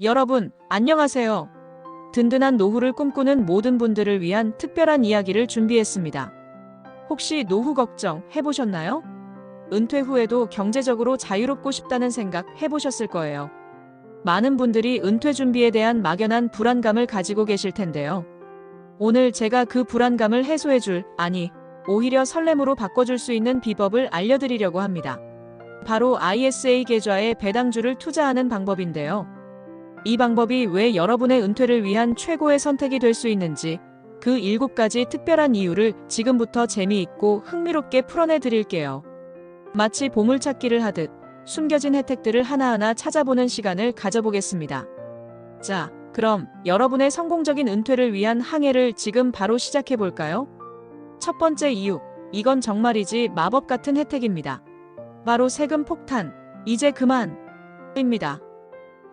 여러분, 안녕하세요. 든든한 노후를 꿈꾸는 모든 분들을 위한 특별한 이야기를 준비했습니다. 혹시 노후 걱정 해보셨나요? 은퇴 후에도 경제적으로 자유롭고 싶다는 생각 해보셨을 거예요. 많은 분들이 은퇴 준비에 대한 막연한 불안감을 가지고 계실 텐데요. 오늘 제가 그 불안감을 해소해줄, 아니, 오히려 설렘으로 바꿔줄 수 있는 비법을 알려드리려고 합니다. 바로 ISA 계좌에 배당주를 투자하는 방법인데요. 이 방법이 왜 여러분의 은퇴를 위한 최고의 선택이 될 수 있는지, 그 7가지 특별한 이유를 지금부터 재미있고 흥미롭게 풀어내 드릴게요. 마치 보물찾기를 하듯 숨겨진 혜택들을 하나하나 찾아보는 시간을 가져보겠습니다. 자, 그럼 여러분의 성공적인 은퇴를 위한 항해를 지금 바로 시작해볼까요? 첫 번째 이유, 이건 정말이지 마법 같은 혜택입니다. 바로 세금 폭탄, 이제 그만입니다.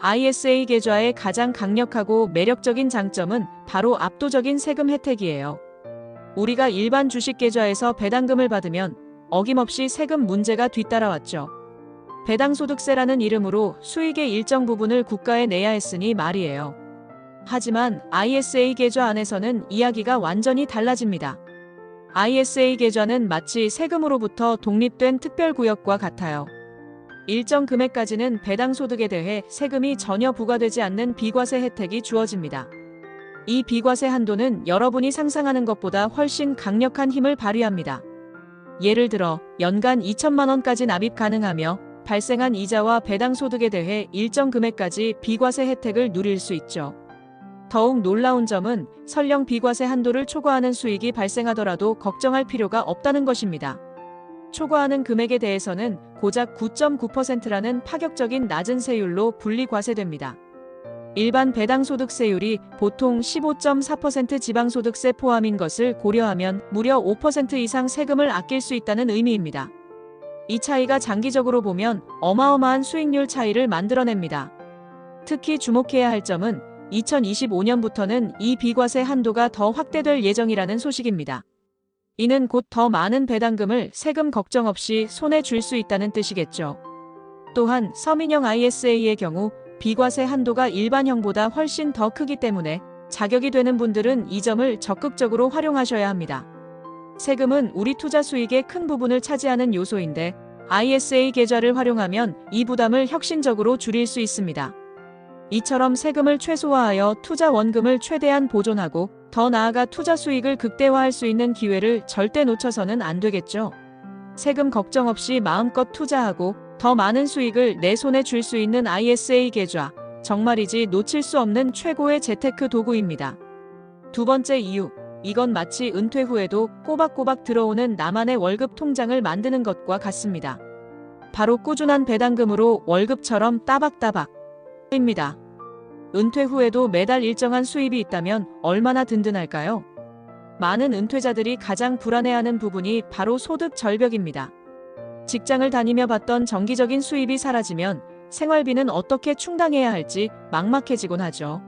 ISA 계좌의 가장 강력하고 매력적인 장점은 바로 압도적인 세금 혜택이에요. 우리가 일반 주식 계좌에서 배당금을 받으면 어김없이 세금 문제가 뒤따라왔죠. 배당소득세라는 이름으로 수익의 일정 부분을 국가에 내야 했으니 말이에요. 하지만 ISA 계좌 안에서는 이야기가 완전히 달라집니다. ISA 계좌는 마치 세금으로부터 독립된 특별구역과 같아요. 일정 금액까지는 배당소득에 대해 세금이 전혀 부과되지 않는 비과세 혜택이 주어집니다. 이 비과세 한도는 여러분이 상상하는 것보다 훨씬 강력한 힘을 발휘합니다. 예를 들어 연간 2천만 원까지 납입 가능하며 발생한 이자와 배당소득에 대해 일정 금액까지 비과세 혜택을 누릴 수 있죠. 더욱 놀라운 점은 설령 비과세 한도를 초과하는 수익이 발생하더라도 걱정할 필요가 없다는 것입니다. 초과하는 금액에 대해서는 고작 9.9%라는 파격적인 낮은 세율로 분리과세됩니다. 일반 배당소득세율이 보통 15.4% 지방소득세 포함인 것을 고려하면 무려 5% 이상 세금을 아낄 수 있다는 의미입니다. 이 차이가 장기적으로 보면 어마어마한 수익률 차이를 만들어냅니다. 특히 주목해야 할 점은 2025년부터는 이 비과세 한도가 더 확대될 예정이라는 소식입니다. 이는 곧 더 많은 배당금을 세금 걱정 없이 손에 쥘 수 있다는 뜻이겠죠. 또한 서민형 ISA의 경우 비과세 한도가 일반형보다 훨씬 더 크기 때문에 자격이 되는 분들은 이 점을 적극적으로 활용하셔야 합니다. 세금은 우리 투자 수익의 큰 부분을 차지하는 요소인데 ISA 계좌를 활용하면 이 부담을 혁신적으로 줄일 수 있습니다. 이처럼 세금을 최소화하여 투자 원금을 최대한 보존하고 더 나아가 투자 수익을 극대화할 수 있는 기회를 절대 놓쳐서는 안 되겠죠. 세금 걱정 없이 마음껏 투자하고 더 많은 수익을 내 손에 쥘 수 있는 ISA 계좌, 정말이지 놓칠 수 없는 최고의 재테크 도구입니다. 두 번째 이유, 이건 마치 은퇴 후에도 꼬박꼬박 들어오는 나만의 월급 통장을 만드는 것과 같습니다. 바로 꾸준한 배당금으로 월급처럼 따박따박입니다. 은퇴 후에도 매달 일정한 수입이 있다면 얼마나 든든할까요? 많은 은퇴자들이 가장 불안해하는 부분이 바로 소득 절벽입니다. 직장을 다니며 받던 정기적인 수입이 사라지면 생활비는 어떻게 충당해야 할지 막막해지곤 하죠.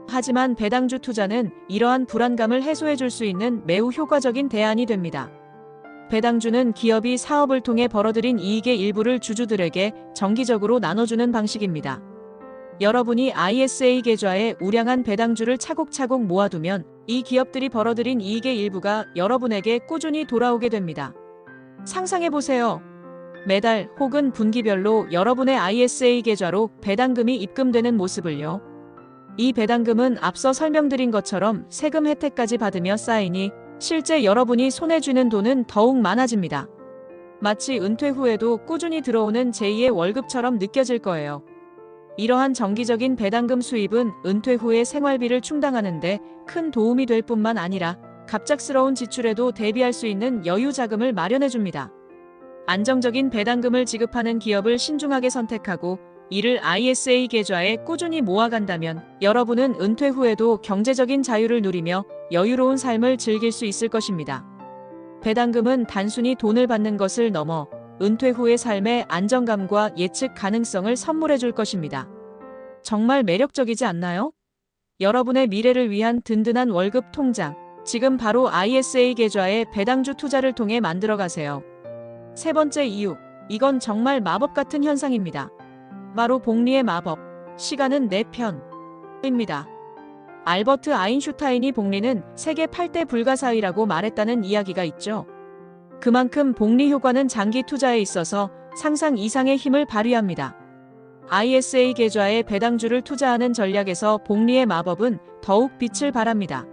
하지만 배당주 투자는 이러한 불안감을 해소해 줄 수 있는 매우 효과적인 대안이 됩니다. 배당주는 기업이 사업을 통해 벌어들인 이익의 일부를 주주들에게 정기적으로 나눠주는 방식입니다. 여러분이 ISA 계좌에 우량한 배당주를 차곡차곡 모아두면 이 기업들이 벌어들인 이익의 일부가 여러분에게 꾸준히 돌아오게 됩니다. 상상해보세요. 매달 혹은 분기별로 여러분의 ISA 계좌로 배당금이 입금되는 모습을요. 이 배당금은 앞서 설명드린 것처럼 세금 혜택까지 받으며 쌓이니 실제 여러분이 손에 쥐는 돈은 더욱 많아집니다. 마치 은퇴 후에도 꾸준히 들어오는 제2의 월급처럼 느껴질 거예요. 이러한 정기적인 배당금 수입은 은퇴 후의 생활비를 충당하는 데 큰 도움이 될 뿐만 아니라 갑작스러운 지출에도 대비할 수 있는 여유 자금을 마련해 줍니다. 안정적인 배당금을 지급하는 기업을 신중하게 선택하고 이를 ISA 계좌에 꾸준히 모아간다면 여러분은 은퇴 후에도 경제적인 자유를 누리며 여유로운 삶을 즐길 수 있을 것입니다. 배당금은 단순히 돈을 받는 것을 넘어 은퇴 후의 삶의 안정감과 예측 가능성을 선물해 줄 것입니다. 정말 매력적이지 않나요? 여러분의 미래를 위한 든든한 월급 통장, 지금 바로 ISA 계좌에 배당주 투자를 통해 만들어 가세요. 세 번째 이유, 이건 정말 마법 같은 현상입니다. 바로 복리의 마법. 시간은 내 편입니다. 알버트 아인슈타인이 복리는 세계 8대 불가사의라고 말했다는 이야기가 있죠. 그만큼 복리 효과는 장기 투자에 있어서 상상 이상의 힘을 발휘합니다. ISA 계좌에 배당주를 투자하는 전략에서 복리의 마법은 더욱 빛을 발합니다.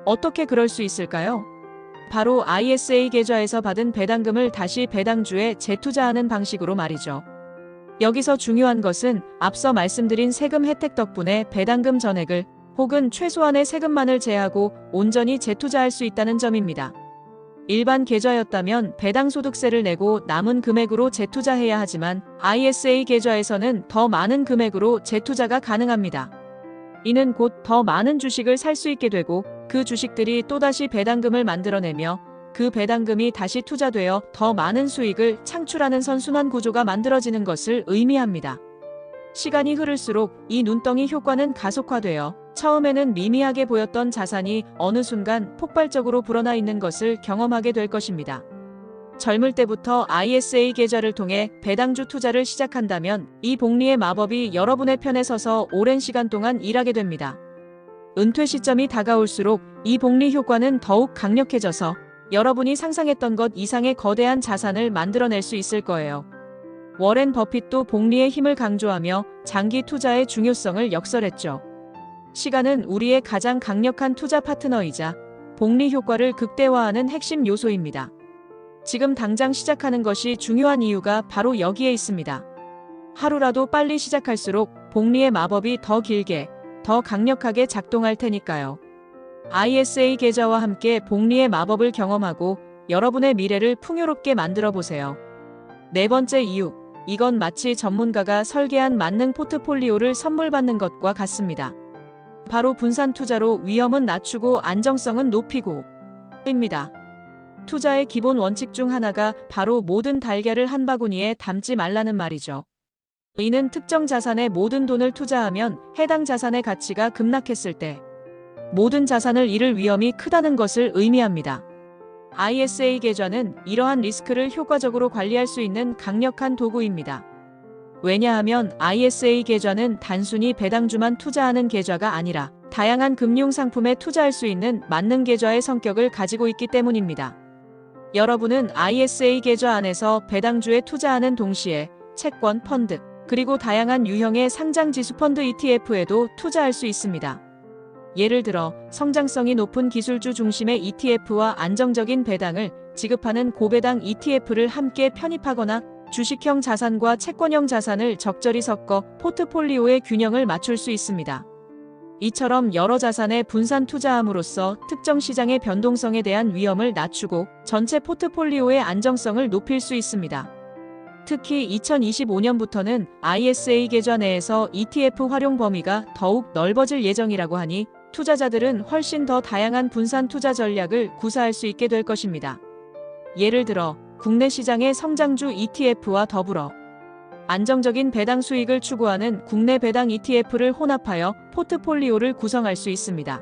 어떻게 그럴 수 있을까요? 바로 ISA 계좌에서 받은 배당금을 다시 배당주에 재투자하는 방식으로 말이죠. 여기서 중요한 것은 앞서 말씀드린 세금 혜택 덕분에 배당금 전액을 혹은 최소한의 세금만을 제하고 온전히 재투자할 수 있다는 점입니다. 일반 계좌였다면 배당소득세를 내고 남은 금액으로 재투자해야 하지만 ISA 계좌에서는 더 많은 금액으로 재투자가 가능합니다. 이는 곧 더 많은 주식을 살 수 있게 되고 그 주식들이 또다시 배당금을 만들어내며 그 배당금이 다시 투자되어 더 많은 수익을 창출하는 선순환 구조가 만들어지는 것을 의미합니다. 시간이 흐를수록 이 눈덩이 효과는 가속화되어 처음에는 미미하게 보였던 자산이 어느 순간 폭발적으로 불어나 있는 것을 경험하게 될 것입니다. 젊을 때부터 ISA 계좌를 통해 배당주 투자를 시작한다면 이 복리의 마법이 여러분의 편에 서서 오랜 시간 동안 일하게 됩니다. 은퇴 시점이 다가올수록 이 복리 효과는 더욱 강력해져서 여러분이 상상했던 것 이상의 거대한 자산을 만들어낼 수 있을 거예요. 워렌 버핏도 복리의 힘을 강조하며 장기 투자의 중요성을 역설했죠. 시간은 우리의 가장 강력한 투자 파트너이자 복리 효과를 극대화하는 핵심 요소입니다. 지금 당장 시작하는 것이 중요한 이유가 바로 여기에 있습니다. 하루라도 빨리 시작할수록 복리의 마법이 더 길게, 더 강력하게 작동할 테니까요. ISA 계좌와 함께 복리의 마법을 경험하고 여러분의 미래를 풍요롭게 만들어 보세요. 네 번째 이유, 이건 마치 전문가가 설계한 만능 포트폴리오를 선물 받는 것과 같습니다. 바로 분산 투자로 위험은 낮추고 안정성은 높이고 입니다. 투자의 기본 원칙 중 하나가 바로 모든 달걀을 한 바구니에 담지 말라는 말이죠. 이는 특정 자산에 모든 돈을 투자하면 해당 자산의 가치가 급락했을 때 모든 자산을 잃을 위험이 크다는 것을 의미합니다. ISA 계좌는 이러한 리스크를 효과적으로 관리할 수 있는 강력한 도구입니다. 왜냐하면 ISA 계좌는 단순히 배당주만 투자하는 계좌가 아니라 다양한 금융 상품에 투자할 수 있는 만능 계좌의 성격을 가지고 있기 때문입니다. 여러분은 ISA 계좌 안에서 배당주에 투자하는 동시에 채권, 펀드, 그리고 다양한 유형의 상장 지수 펀드 ETF에도 투자할 수 있습니다. 예를 들어 성장성이 높은 기술주 중심의 ETF와 안정적인 배당을 지급하는 고배당 ETF를 함께 편입하거나 주식형 자산과 채권형 자산을 적절히 섞어 포트폴리오의 균형을 맞출 수 있습니다. 이처럼 여러 자산에 분산 투자함으로써 특정 시장의 변동성에 대한 위험을 낮추고 전체 포트폴리오의 안정성을 높일 수 있습니다. 특히 2025년부터는 ISA 계좌 내에서 ETF 활용 범위가 더욱 넓어질 예정이라고 하니 투자자들은 훨씬 더 다양한 분산 투자 전략을 구사할 수 있게 될 것입니다. 예를 들어 국내 시장의 성장주 ETF와 더불어 안정적인 배당 수익을 추구하는 국내 배당 ETF를 혼합하여 포트폴리오를 구성할 수 있습니다.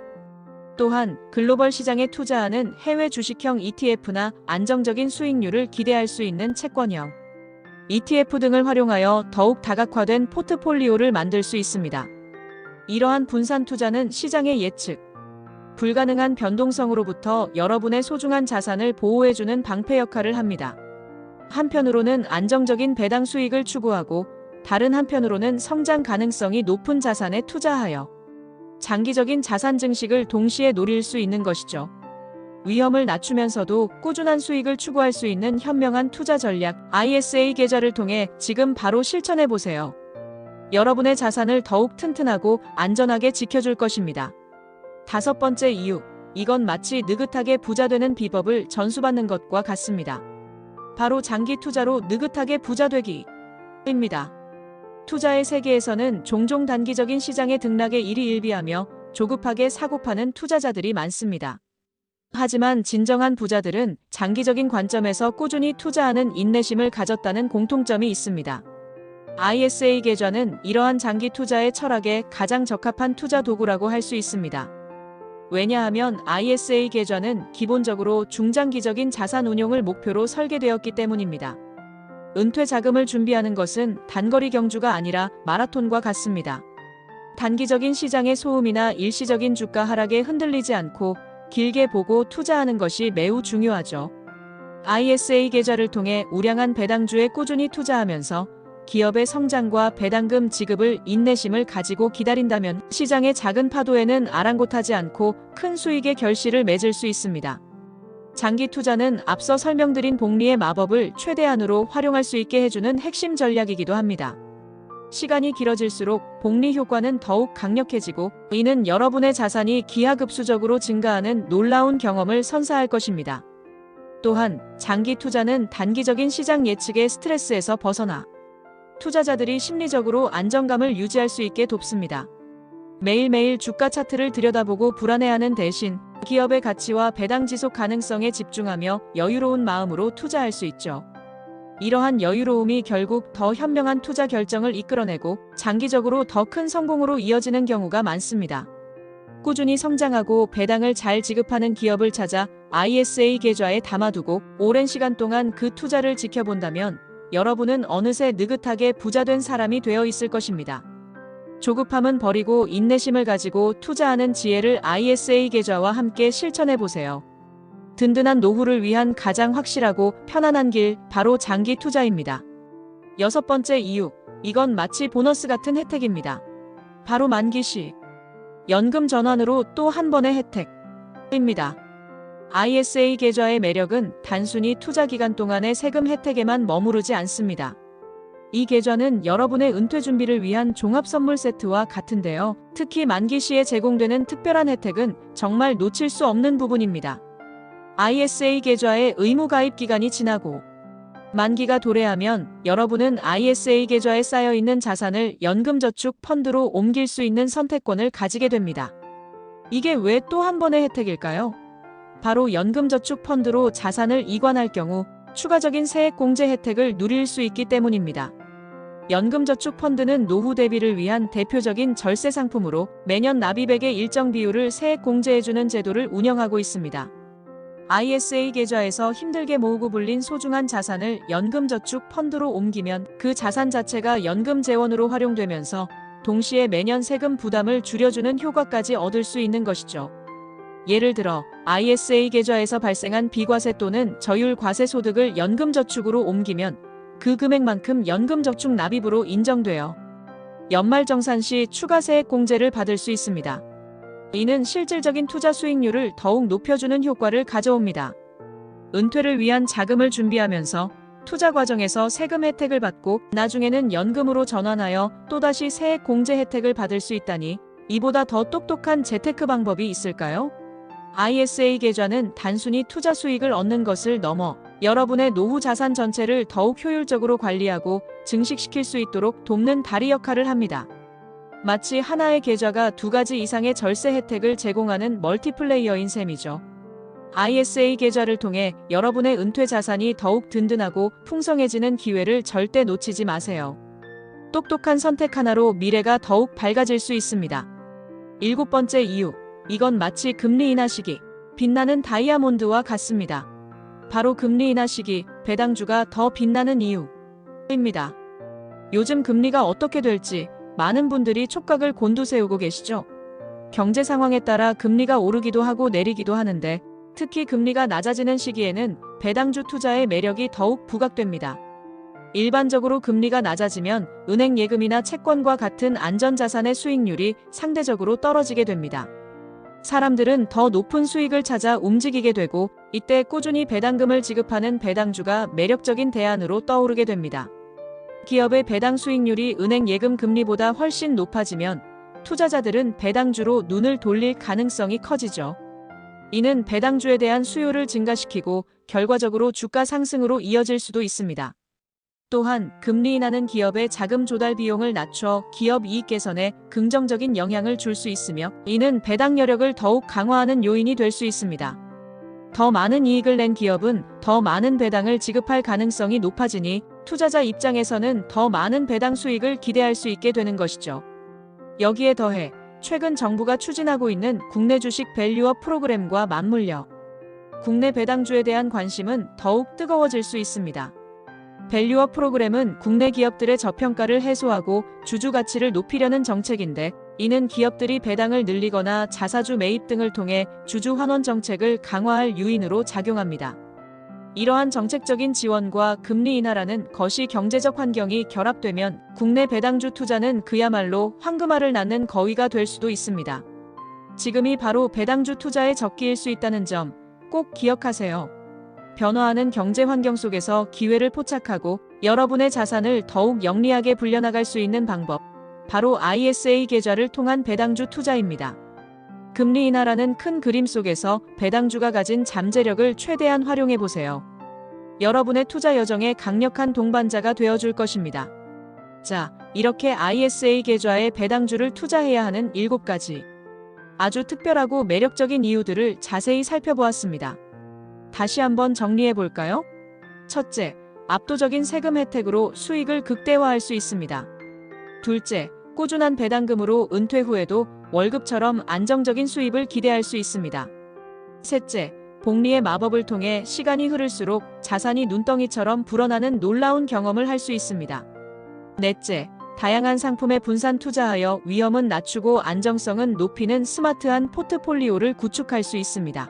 또한 글로벌 시장에 투자하는 해외 주식형 ETF나 안정적인 수익률을 기대할 수 있는 채권형 ETF 등을 활용하여 더욱 다각화된 포트폴리오를 만들 수 있습니다. 이러한 분산 투자는 시장의 예측 불가능한 변동성으로부터 여러분의 소중한 자산을 보호해주는 방패 역할을 합니다. 한편으로는 안정적인 배당 수익을 추구하고 다른 한편으로는 성장 가능성이 높은 자산에 투자하여 장기적인 자산 증식을 동시에 노릴 수 있는 것이죠. 위험을 낮추면서도 꾸준한 수익을 추구할 수 있는 현명한 투자 전략 ISA 계좌를 통해 지금 바로 실천해 보세요. 여러분의 자산을 더욱 튼튼하고 안전하게 지켜줄 것입니다. 다섯 번째 이유, 이건 마치 느긋하게 부자 되는 비법을 전수받는 것과 같습니다. 바로 장기 투자로 느긋하게 부자 되기입니다. 투자의 세계에서는 종종 단기적인 시장의 등락에 일희일비하며 조급하게 사고 파는 투자자들이 많습니다. 하지만 진정한 부자들은 장기적인 관점에서 꾸준히 투자하는 인내심을 가졌다는 공통점이 있습니다. ISA 계좌는 이러한 장기 투자의 철학에 가장 적합한 투자 도구라고 할 수 있습니다. 왜냐하면 ISA 계좌는 기본적으로 중장기적인 자산 운용을 목표로 설계되었기 때문입니다. 은퇴 자금을 준비하는 것은 단거리 경주가 아니라 마라톤과 같습니다. 단기적인 시장의 소음이나 일시적인 주가 하락에 흔들리지 않고 길게 보고 투자하는 것이 매우 중요하죠. ISA 계좌를 통해 우량한 배당주에 꾸준히 투자하면서 기업의 성장과 배당금 지급을 인내심을 가지고 기다린다면 시장의 작은 파도에는 아랑곳하지 않고 큰 수익의 결실을 맺을 수 있습니다. 장기 투자는 앞서 설명드린 복리의 마법을 최대한으로 활용할 수 있게 해주는 핵심 전략이기도 합니다. 시간이 길어질수록 복리 효과는 더욱 강력해지고 이는 여러분의 자산이 기하급수적으로 증가하는 놀라운 경험을 선사할 것입니다. 또한 장기 투자는 단기적인 시장 예측의 스트레스에서 벗어나 투자자들이 심리적으로 안정감을 유지할 수 있게 돕습니다. 매일매일 주가 차트를 들여다보고 불안해하는 대신 기업의 가치와 배당 지속 가능성에 집중하며 여유로운 마음으로 투자할 수 있죠. 이러한 여유로움이 결국 더 현명한 투자 결정을 이끌어내고 장기적으로 더 큰 성공으로 이어지는 경우가 많습니다. 꾸준히 성장하고 배당을 잘 지급하는 기업을 찾아 ISA 계좌에 담아두고 오랜 시간 동안 그 투자를 지켜본다면 여러분은 어느새 느긋하게 부자된 사람이 되어 있을 것입니다. 조급함은 버리고 인내심을 가지고 투자하는 지혜를 ISA 계좌와 함께 실천해 보세요. 든든한 노후를 위한 가장 확실하고 편안한 길, 바로 장기 투자입니다. 6번째 이유, 이건 마치 보너스 같은 혜택입니다. 바로 만기 시 연금 전환으로 또 한 번의 혜택입니다. ISA 계좌의 매력은 단순히 투자 기간 동안의 세금 혜택에만 머무르지 않습니다. 이 계좌는 여러분의 은퇴 준비를 위한 종합 선물 세트와 같은데요. 특히 만기 시에 제공되는 특별한 혜택은 정말 놓칠 수 없는 부분입니다. ISA 계좌의 의무 가입 기간이 지나고 만기가 도래하면 여러분은 ISA 계좌에 쌓여있는 자산을 연금저축 펀드로 옮길 수 있는 선택권을 가지게 됩니다. 이게 왜 또 한 번의 혜택일까요? 바로 연금저축 펀드로 자산을 이관할 경우 추가적인 세액 공제 혜택을 누릴 수 있기 때문입니다. 연금저축 펀드는 노후 대비를 위한 대표적인 절세 상품으로 매년 납입액의 일정 비율을 세액 공제해주는 제도를 운영하고 있습니다. ISA 계좌에서 힘들게 모으고 불린 소중한 자산을 연금저축 펀드로 옮기면 그 자산 자체가 연금 재원으로 활용되면서 동시에 매년 세금 부담을 줄여주는 효과까지 얻을 수 있는 것이죠. 예를 들어 ISA 계좌에서 발생한 비과세 또는 저율 과세 소득을 연금저축으로 옮기면 그 금액만큼 연금저축 납입으로 인정되어 연말정산 시 추가 세액 공제를 받을 수 있습니다. 이는 실질적인 투자 수익률을 더욱 높여주는 효과를 가져옵니다. 은퇴를 위한 자금을 준비하면서 투자 과정에서 세금 혜택을 받고 나중에는 연금으로 전환하여 또다시 세액 공제 혜택을 받을 수 있다니 이보다 더 똑똑한 재테크 방법이 있을까요? ISA 계좌는 단순히 투자 수익을 얻는 것을 넘어 여러분의 노후 자산 전체를 더욱 효율적으로 관리하고 증식시킬 수 있도록 돕는 다리 역할을 합니다. 마치 하나의 계좌가 두 가지 이상의 절세 혜택을 제공하는 멀티플레이어인 셈이죠. ISA 계좌를 통해 여러분의 은퇴 자산이 더욱 든든하고 풍성해지는 기회를 절대 놓치지 마세요. 똑똑한 선택 하나로 미래가 더욱 밝아질 수 있습니다. 7번째 이유, 이건 마치 금리 인하 시기, 빛나는 다이아몬드와 같습니다. 바로 금리 인하 시기, 배당주가 더 빛나는 이유입니다. 요즘 금리가 어떻게 될지 많은 분들이 촉각을 곤두세우고 계시죠? 경제 상황에 따라 금리가 오르기도 하고 내리기도 하는데 특히 금리가 낮아지는 시기에는 배당주 투자의 매력이 더욱 부각됩니다. 일반적으로 금리가 낮아지면 은행 예금이나 채권과 같은 안전자산의 수익률이 상대적으로 떨어지게 됩니다. 사람들은 더 높은 수익을 찾아 움직이게 되고 이때 꾸준히 배당금을 지급하는 배당주가 매력적인 대안으로 떠오르게 됩니다. 기업의 배당 수익률이 은행 예금 금리보다 훨씬 높아지면 투자자들은 배당주로 눈을 돌릴 가능성이 커지죠. 이는 배당주에 대한 수요를 증가시키고 결과적으로 주가 상승으로 이어질 수도 있습니다. 또한 금리 인하는 기업의 자금 조달 비용을 낮춰 기업 이익 개선에 긍정적인 영향을 줄 수 있으며 이는 배당 여력을 더욱 강화하는 요인이 될 수 있습니다. 더 많은 이익을 낸 기업은 더 많은 배당을 지급할 가능성이 높아지니 투자자 입장에서는 더 많은 배당 수익을 기대할 수 있게 되는 것이죠. 여기에 더해 최근 정부가 추진하고 있는 국내 주식 밸류업 프로그램과 맞물려 국내 배당주에 대한 관심은 더욱 뜨거워질 수 있습니다. 밸류업 프로그램은 국내 기업들의 저평가를 해소하고 주주 가치를 높이려는 정책인데, 이는 기업들이 배당을 늘리거나 자사주 매입 등을 통해 주주 환원 정책을 강화할 요인으로 작용합니다. 이러한 정책적인 지원과 금리 인하라는 거시 경제적 환경이 결합되면 국내 배당주 투자는 그야말로 황금알을 낳는 거위가 될 수도 있습니다. 지금이 바로 배당주 투자의 적기일 수 있다는 점 꼭 기억하세요. 변화하는 경제 환경 속에서 기회를 포착하고 여러분의 자산을 더욱 영리하게 불려나갈 수 있는 방법, 바로 ISA 계좌를 통한 배당주 투자입니다. 금리 인하라는 큰 그림 속에서 배당주가 가진 잠재력을 최대한 활용해 보세요. 여러분의 투자 여정에 강력한 동반자가 되어줄 것입니다. 자, 이렇게 ISA 계좌에 배당주를 투자해야 하는 7가지 아주 특별하고 매력적인 이유들을 자세히 살펴보았습니다. 다시 한번 정리해 볼까요? 첫째, 압도적인 세금 혜택으로 수익을 극대화할 수 있습니다. 둘째, 꾸준한 배당금으로 은퇴 후에도 월급처럼 안정적인 수입을 기대할 수 있습니다. 셋째, 복리의 마법을 통해 시간이 흐를수록 자산이 눈덩이처럼 불어나는 놀라운 경험을 할 수 있습니다. 넷째, 다양한 상품에 분산 투자하여 위험은 낮추고 안정성은 높이는 스마트한 포트폴리오를 구축할 수 있습니다.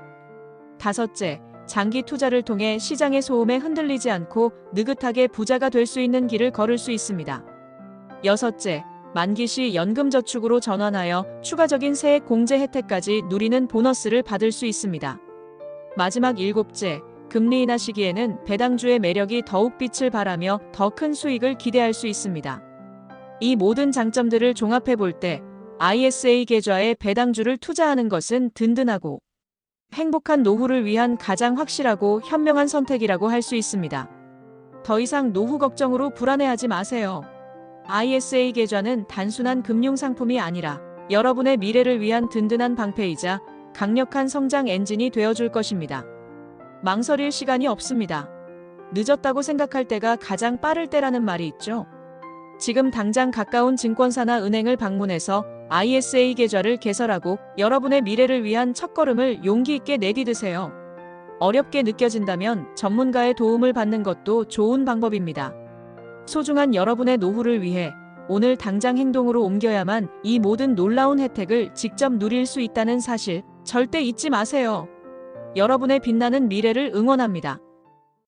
다섯째, 장기 투자를 통해 시장의 소음에 흔들리지 않고 느긋하게 부자가 될 수 있는 길을 걸을 수 있습니다. 여섯째, 만기 시 연금저축으로 전환하여 추가적인 세액 공제 혜택까지 누리는 보너스를 받을 수 있습니다. 마지막 7째, 금리 인하 시기에는 배당주의 매력이 더욱 빛을 발하며 더 큰 수익을 기대할 수 있습니다. 이 모든 장점들을 종합해 볼 때 ISA 계좌에 배당주를 투자하는 것은 든든하고 행복한 노후를 위한 가장 확실하고 현명한 선택이라고 할 수 있습니다. 더 이상 노후 걱정으로 불안해하지 마세요. ISA 계좌는 단순한 금융 상품이 아니라 여러분의 미래를 위한 든든한 방패이자 강력한 성장 엔진이 되어줄 것입니다. 망설일 시간이 없습니다. 늦었다고 생각할 때가 가장 빠를 때라는 말이 있죠. 지금 당장 가까운 증권사나 은행을 방문해서 ISA 계좌를 개설하고 여러분의 미래를 위한 첫걸음을 용기 있게 내디드세요. 어렵게 느껴진다면 전문가의 도움을 받는 것도 좋은 방법입니다. 소중한 여러분의 노후를 위해 오늘 당장 행동으로 옮겨야만 이 모든 놀라운 혜택을 직접 누릴 수 있다는 사실 절대 잊지 마세요. 여러분의 빛나는 미래를 응원합니다.